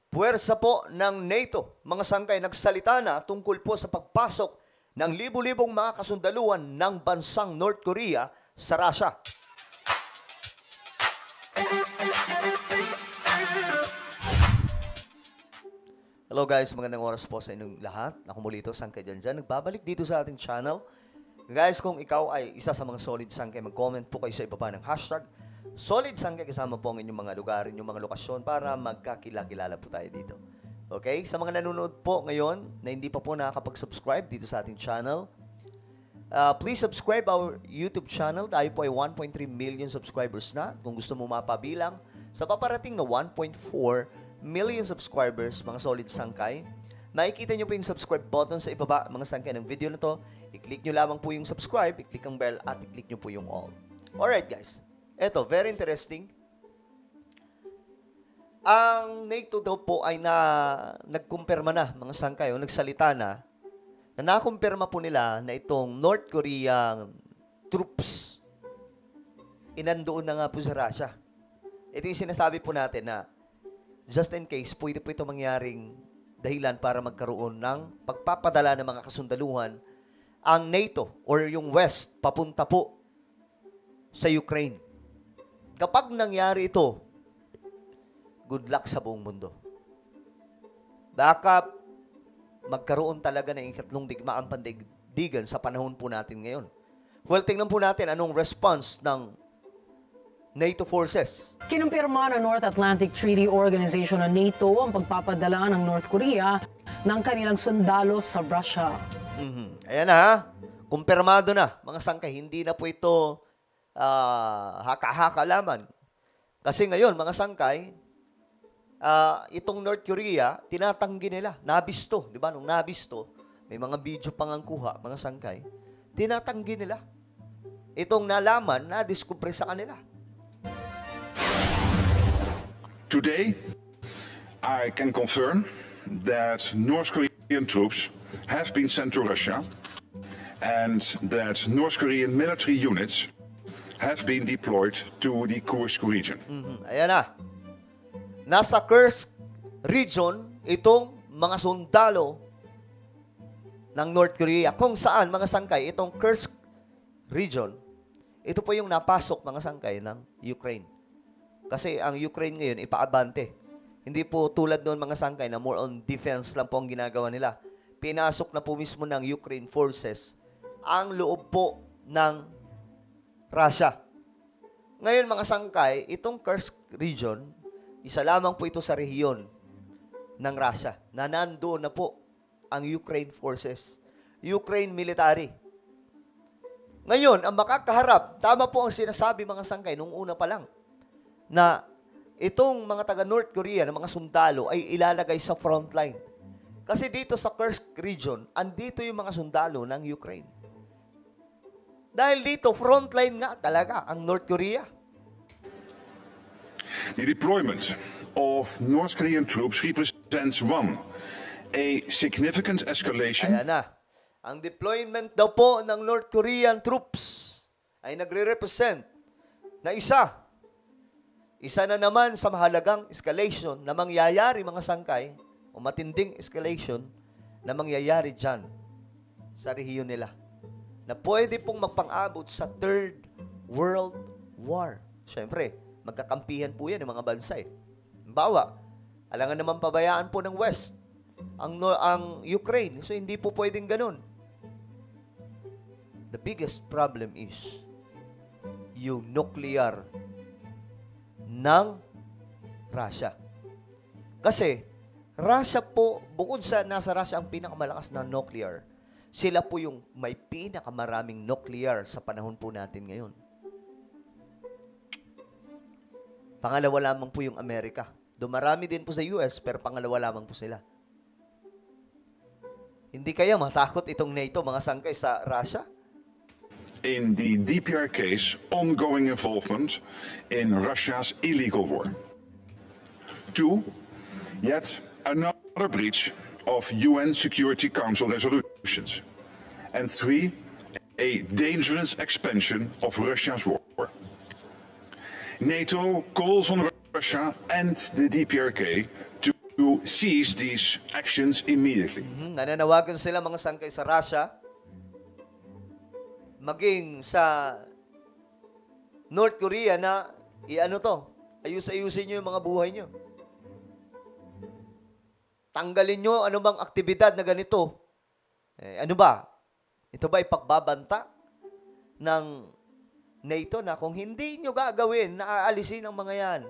Puwersa po ng NATO, mga sangkay nagsalita na tungkol po sa pagpasok ng libu-libong mga kasundaluhan ng bansang North Korea sa Russia. Hello guys, magandang oras po sa inyong lahat. Ako muli ito, Sangkay Janjan. Nagbabalik dito sa ating channel. Guys, kung ikaw ay isa sa mga solid sangkay, mag-comment po kayo sa ibaba ng hashtag Solid Sangkay, kasama po ang inyong mga lugar, inyong mga lokasyon para magkakilala po tayo dito. Okay? Sa mga nanonood po ngayon na hindi pa po nakakapag-subscribe dito sa ating channel, please subscribe our YouTube channel. Tayo po ay 1.3 million subscribers na. Kung gusto mo mapabilang sa paparating na 1.4 million subscribers, mga solid sangkay, makikita nyo po yung subscribe button sa ibaba, mga sangkay ng video na to. I-click nyo lamang po yung subscribe, i-click ang bell, at i-click nyo po yung all. Alright guys, eto, very interesting. Ang NATO daw po ay nagkumpirma na, mga sangkay, o nagsalita na nakumpirma po nila na itong North Korean troops inandoon na nga po sa Russia. Ito yung sinasabi po natin na just in case, pwede po ito mangyaring dahilan para magkaroon ng pagpapadala ng mga kasundaluhan ang NATO or yung West papunta po sa Ukraine. Kapag nangyari ito, good luck sa buong mundo. Baka magkaroon talaga ng ikatlong digmaan pandaigdigan sa panahon po natin ngayon. Well, tingnan po natin anong response ng NATO forces. Kinumpirma ng North Atlantic Treaty Organization o NATO ang pagpapadala ng North Korea ng kanilang sundalo sa Russia. Ayan na, kumpirmado na, mga sangkay. Hindi na po ito haka-haka laman. Kasi ngayon, mga sangkay, itong North Korea, tinatanggi nila. Nabisto, di ba? Nung nabisto, may mga video pang ang kuha, mga sangkay. Tinatanggi nila. Itong nalaman, na-discover sa kanila. Today, I can confirm that North Korean troops have been sent to Russia and that North Korean military units have been deployed to the Kursk region. Ayan na. Nasa Kursk region, itong mga sundalo ng North Korea. Kung saan, mga sangkay, itong Kursk region, ito po yung napasok, mga sangkay, ng Ukraine. Kasi ang Ukraine ngayon, ipaabante. Hindi po tulad noon, mga sangkay, na more on defense lang po ang ginagawa nila. Pinasok na po mismo ng Ukraine forces ang loob po ng Russia. Ngayon, mga sangkay, itong Kursk region, isa lamang po ito sa rehiyon ng Russia na nandoon na po ang Ukraine forces, Ukraine military. Ngayon, ang makakaharap, tama po ang sinasabi, mga sangkay, nung una pa lang, na itong mga taga North Korea, na mga sundalo, ay ilalagay sa frontline. Kasi dito sa Kursk region, andito yung mga sundalo ng Ukraine. Dahil dito, frontline nga talaga ang North Korea. The deployment of North Korean troops represents a significant escalation. Ayan na. Ang deployment daw po ng North Korean troops ay nagre-represent na isa na naman sa mahalagang escalation na mangyayari, mga sangkay, o matinding escalation na mangyayari dyan sa rehiyon nila, na pwede pong magpang-abot sa Third World War. Siyempre, magkakampihan po yan ng mga bansa eh. Bawa, alangan naman pabayaan po ng West ang Ukraine. So, hindi po pwedeng ganun. The biggest problem is yung nuclear ng Russia. Kasi, Russia po, bukod sa nasa Russia ang pinakamalakas na nuclear, sila po yung may pinakamaraming nuclear sa panahon po natin ngayon. Pangalawa lamang po yung Amerika. Dumarami din po sa US, pero pangalawa lamang po sila. Hindi kaya matakot itong NATO, mga sangkay, sa Russia? In the DPRK's ongoing involvement in Russia's illegal war. 2, yet another breach of UN Security Council resolutions. And 3, a dangerous expansion of Russia's war. NATO calls on Russia and the DPRK to cease these actions immediately. Nananawagan sila mga sangkay sa Russia, maging sa North Korea na ayus-ayusin nyo yung mga buhay nyo. Tanggalin nyo anumang aktibidad na ganito. Ano ba? Ito ba ipagbabanta ng NATO na kung hindi nyo gagawin, naaalisin ang mga yan.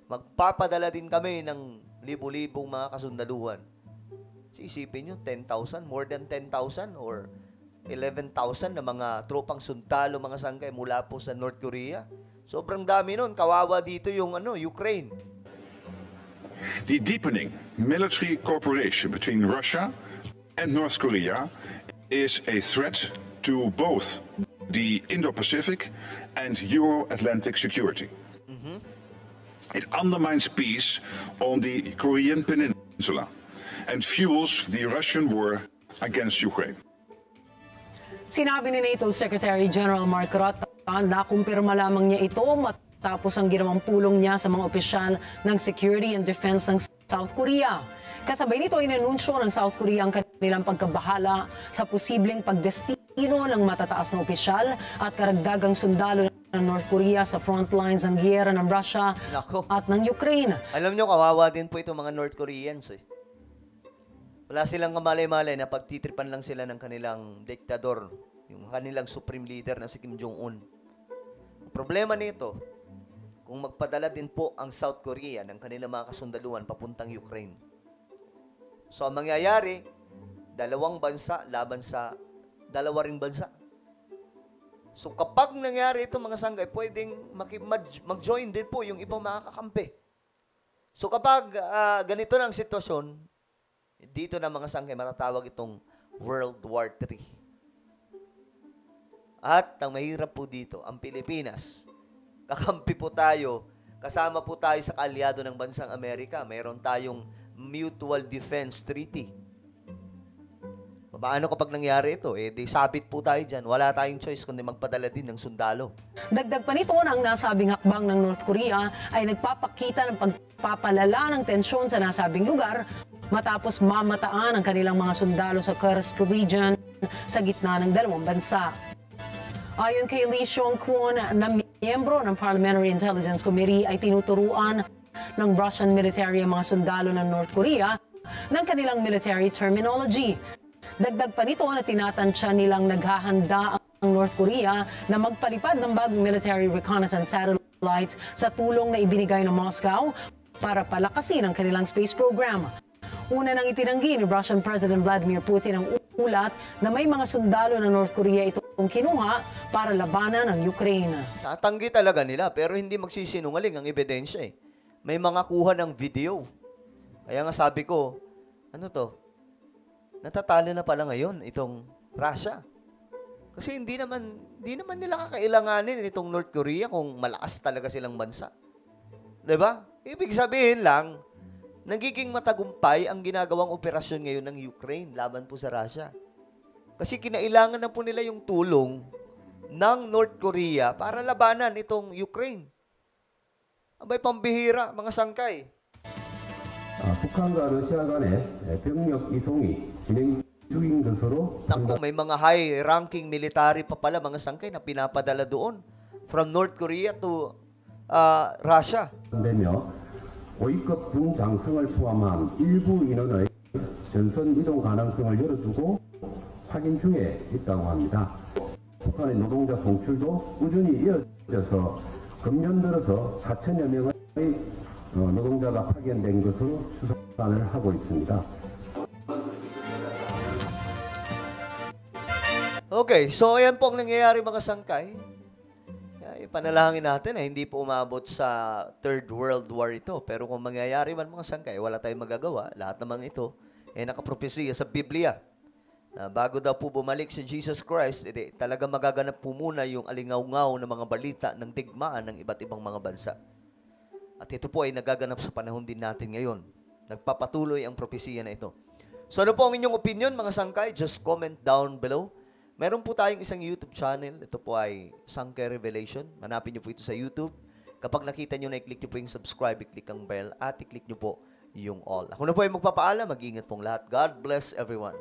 Magpapadala din kami ng libu-libong mga kasundaluhan. Isipin nyo, 10,000, more than 10,000 or 11,000 na mga tropang sundalo, mga sangkay mula po sa North Korea. Sobrang dami nun. Kawawa dito yung Ukraine. The deepening military cooperation between Russia and North Korea is a threat to both the Indo-Pacific and Euro-Atlantic security. It undermines peace on the Korean peninsula and fuels the Russian war against Ukraine. Sinabi ni NATO Secretary General Mark Rutte na kumpirma lamang niya ito matapos ang ginawang pulong niya sa mga opisyal ng security and defense ng South Korea. Kasabay nito, inanunsyo ng South Korea ang kanilang pagkabahala sa posibleng pagdestino ng matataas na opisyal at karagdagang sundalo ng North Korea sa front lines ng giyera ng Russia at ng Ukraine. Alam nyo, kawawa din po itong mga North Koreans. Wala silang kamalay-malay na pagtitripan lang sila ng kanilang diktador, yung kanilang supreme leader na si Kim Jong-un. Ang problema nito, kung magpadala din po ang South Korea ng kanilang mga kasundaluhan papuntang Ukraine. So, ang mangyayari, dalawang bansa laban sa dalawa ring bansa. So, kapag nangyari ito mga sanggay, pwedeng mag-join din po yung ibang mga kakampi. So, kapag ganito na ang sitwasyon, dito na mga sangkay, matatawag itong World War III. At ang mahirap po dito, ang Pilipinas, kakampi po tayo, kasama po tayo sa kaalyado ng bansang Amerika. Mayroon tayong Mutual Defense Treaty. Paano kapag nangyari ito? Di sabit po tayo dyan. Wala tayong choice kundi magpadala din ng sundalo. Dagdag pa nito na ang nasabing hakbang ng North Korea ay nagpapakita ng pagpapalala ng tensyon sa nasabing lugar matapos mamataan ang kanilang mga sundalo sa Kursk region sa gitna ng dalawang bansa. Ayon kay Lee Seong-kwon na miyembro ng Parliamentary Intelligence Committee ay tinuturuan ng Russian military ang mga sundalo ng North Korea ng kanilang military terminology. Dagdag pa nito na tinatansya nilang naghahanda ang North Korea na magpalipad ng bagong military reconnaissance satellites sa tulong na ibinigay ng Moscow para palakasin ang kanilang space program. Una nang itinanggi ni Russian President Vladimir Putin ang ulat na may mga sundalo ng North Korea itong kinuha para labanan ang Ukraine. Tatanggi talaga nila pero hindi magsisinungaling ang ebidensya . May mga kuha ng video. Kaya nga sabi ko, natatalo na pala ngayon itong Russia. Kasi hindi naman nila kakailanganin itong North Korea kung malakas talaga silang bansa. 'Di ba? Ibig sabihin lang, nagiging matagumpay ang ginagawang operasyon ngayon ng Ukraine laban po sa Russia. Kasi kinailangan na po nila yung tulong ng North Korea para labanan itong Ukraine. Abay, pambihira, mga sangkay. 북한과 러시아 간의 병력 이동이 진행 중인 것으로 Naku, may mga high-ranking military pa pala, mga sangkay, na pinapadala doon from North Korea to Russia. 되며 고위급 중장성을 포함한 일부 인원의 전선 이동 가능성을 열어두고 확인 중에 있다고 합니다. 북한의 노동자 송출도 꾸준히 이어져서 금년 들어서 4천여 명의 노동자가 파견된 것으로 추산을 하고 있습니다. Okay, so ayan po ang nangyayari mga sangkay. Ipanalangin natin na hindi po umabot sa Third World War ito. Pero kung mangyayari man mga sangkay, wala tayong magagawa. Lahat naman ito nakapropesiya sa Biblia. Na bago daw po bumalik si Jesus Christ, talaga magaganap po muna yung alingaw-ngaw na mga balita ng digmaan ng iba't ibang mga bansa. At ito po ay nagaganap sa panahon din natin ngayon. Nagpapatuloy ang propesiya na ito. So ano po ang inyong opinion mga sangkay? Just comment down below. Meron po tayong isang YouTube channel. Ito po ay Sangkay Revelation. Hanapin niyo po ito sa YouTube. Kapag nakita niyo na, i-click niyo po yung subscribe, i-click ang bell, at i-click niyo po yung all. Ako na po ay magpapaalam. Mag-ingat pong lahat. God bless everyone.